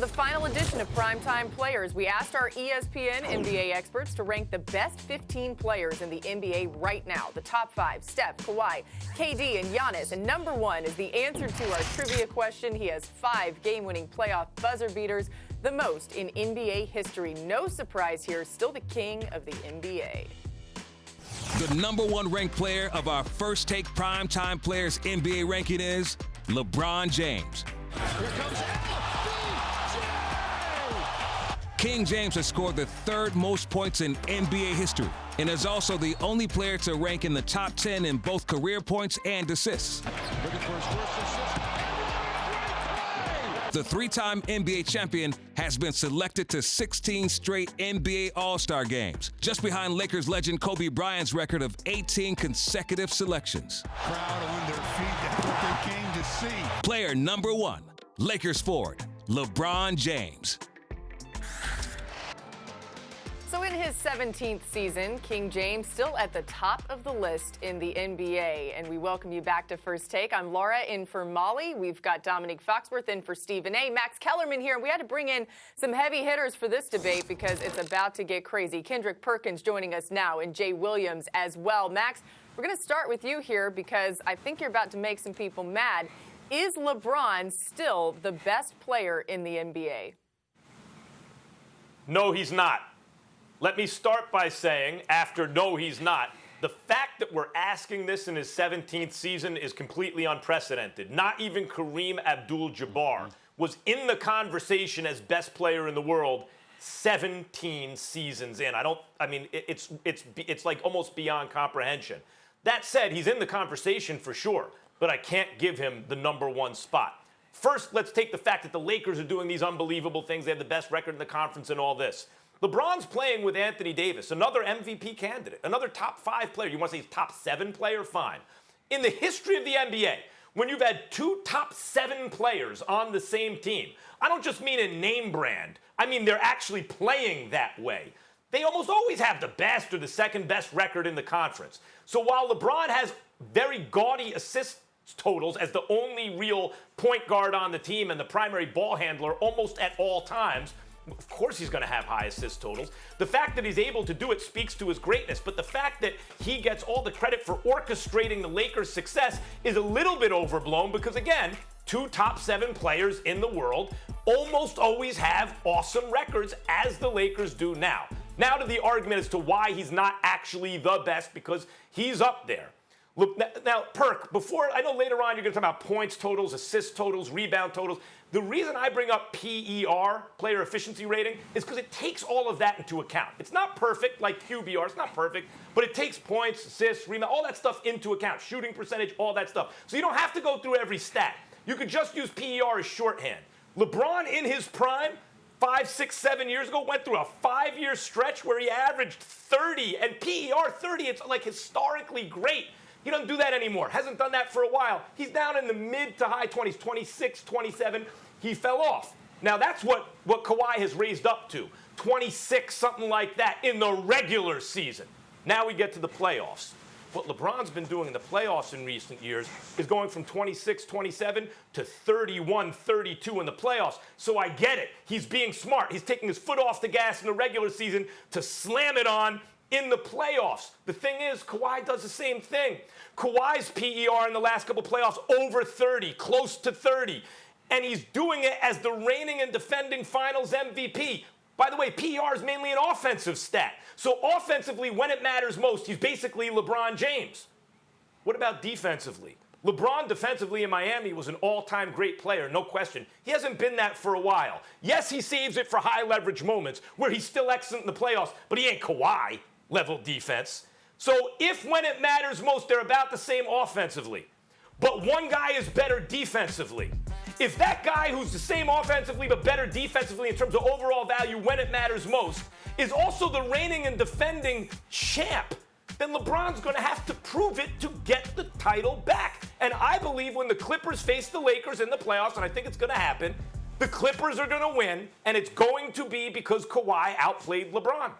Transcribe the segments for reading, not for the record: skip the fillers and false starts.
The final edition of Primetime Players, we asked our ESPN NBA experts to rank the best 15 players in the NBA right now. The top 5, Steph, Kawhi, KD, and Giannis. And number 1 is the answer to our trivia question. He has 5 game-winning playoff buzzer beaters, the most in NBA history. No surprise here, still the king of the NBA. The number 1 ranked player of our First Take Primetime Players NBA ranking is LeBron James. Here comes King James has scored the 3rd most points in NBA history and is also the only player to rank in the top 10 in both career points and assists. looking for his first assist. The 3-time NBA champion has been selected to 16 straight NBA All-Star games, just behind Lakers legend Kobe Bryant's record of 18 consecutive selections. Crowd on their feet, that's what they came to see. Player number 1, Lakers forward, LeBron James. So in his 17th season, King James still at the top of the list in the NBA. And we welcome you back to First Take. I'm Laura in for Molly. We've got Domonique Foxworth in for Stephen A. Max Kellerman here. And we had to bring in some heavy hitters for this debate because it's about to get crazy. Kendrick Perkins joining us now and Jay Williams as well. Max, we're going to start with you here because I think you're about to make some people mad. Is LeBron still the best player in the NBA? No, he's not. Let me start by saying, after no, he's not, the fact that we're asking this in his 17th season is completely unprecedented. Not even Kareem Abdul-Jabbar was in the conversation as best player in the world 17 seasons in. It's like almost beyond comprehension. That said, he's in the conversation for sure, but I can't give him the number 1 spot. First, let's take the fact that the Lakers are doing these unbelievable things. They have the best record in the conference and all this. LeBron's playing with Anthony Davis, another MVP candidate, another top 5 player. You want to say he's top 7 player? Fine. In the history of the NBA, when you've had 2 top 7 players on the same team, I don't just mean in name brand. I mean they're actually playing that way. They almost always have the best or the second best record in the conference. So while LeBron has very gaudy assist totals as the only real point guard on the team and the primary ball handler almost at all times, of course he's going to have high assist totals. The fact that he's able to do it speaks to his greatness, but the fact that he gets all the credit for orchestrating the Lakers' success is a little bit overblown because, again, 2 top 7 players in the world almost always have awesome records, as the Lakers do now. Now to the argument as to why he's not actually the best, because he's up there. Look, now, Perk, I know later on you're going to talk about points totals, assist totals, rebound totals. The reason I bring up PER, player efficiency rating, is because it takes all of that into account. It's not perfect like QBR. It's not perfect, but it takes points, assists, rebound, all that stuff into account. Shooting percentage, all that stuff. So you don't have to go through every stat. You could just use PER as shorthand. LeBron in his prime, 5, 6, 7 years ago, went through a 5-year stretch where he averaged 30, and PER 30, it's like historically great. He doesn't do that anymore. Hasn't done that for a while. He's down in the mid to high 20s, 26, 27. He fell off. Now that's what Kawhi has raised up to, 26, something like that in the regular season. Now we get to the playoffs. What LeBron's been doing in the playoffs in recent years is going from 26, 27 to 31, 32 in the playoffs. So I get it. He's being smart. He's taking his foot off the gas in the regular season to slam it on in the playoffs. The thing is, Kawhi does the same thing. Kawhi's PER in the last couple playoffs over 30, close to 30. And he's doing it as the reigning and defending finals MVP. By the way, PER is mainly an offensive stat. So offensively, when it matters most, he's basically LeBron James. What about defensively? LeBron defensively in Miami was an all-time great player, no question. He hasn't been that for a while. Yes, he saves it for high leverage moments where he's still excellent in the playoffs, but he ain't Kawhi level defense. So if when it matters most, they're about the same offensively, but one guy is better defensively. If that guy who's the same offensively but better defensively in terms of overall value when it matters most is also the reigning and defending champ, then LeBron's going to have to prove it to get the title back. And I believe when the Clippers face the Lakers in the playoffs, and I think it's going to happen, the Clippers are going to win, and it's going to be because Kawhi outplayed LeBron.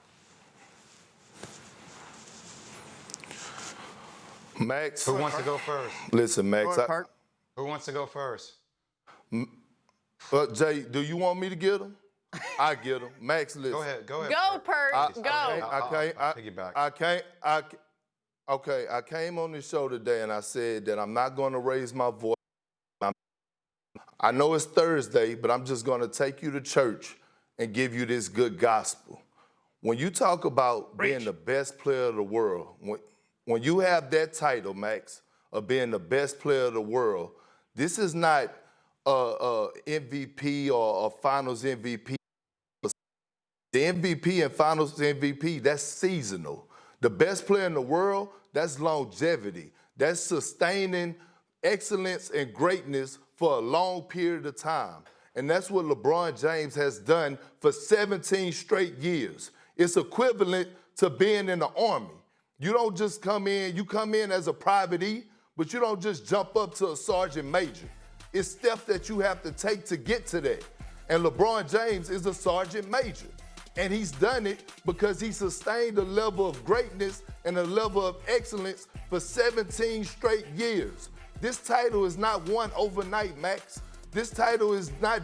Max. Who wants to go first? Listen, Max. Who wants to go first? Jay, do you want me to get him? I get him. Max, listen. Go ahead. Go, Perk. Go. I'll take you back. I came on this show today and I said that I'm not going to raise my voice. I know it's Thursday, but I'm just going to take you to church and give you this good gospel. When you talk about being the best player of the world, when you have that title, Max, of being the best player of the world, this is not MVP or a finals MVP. The MVP and finals MVP, that's seasonal. The best player in the world, that's longevity. That's sustaining excellence and greatness for a long period of time. And that's what LeBron James has done for 17 straight years. It's equivalent to being in the Army. You don't just come in, you come in as a private E, but you don't just jump up to a sergeant major. It's steps that you have to take to get to that. And LeBron James is a sergeant major. And he's done it because he sustained a level of greatness and a level of excellence for 17 straight years. This title is not won overnight, Max. This title is not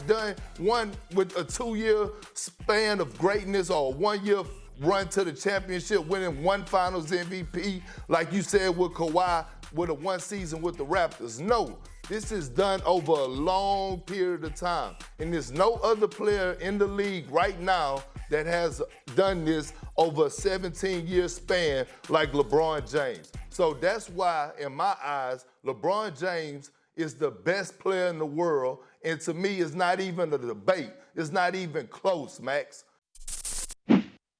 won with a 2-year span of greatness or a 1-year run to the championship, winning one finals MVP, like you said with Kawhi, with a 1 season with the Raptors. No, this is done over a long period of time. And there's no other player in the league right now that has done this over a 17-year span like LeBron James. So that's why, in my eyes, LeBron James is the best player in the world. And to me, it's not even a debate. It's not even close, Max.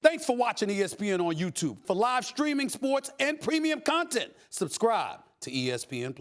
Thanks for watching ESPN on YouTube. For live streaming, sports, and premium content, subscribe to ESPN+.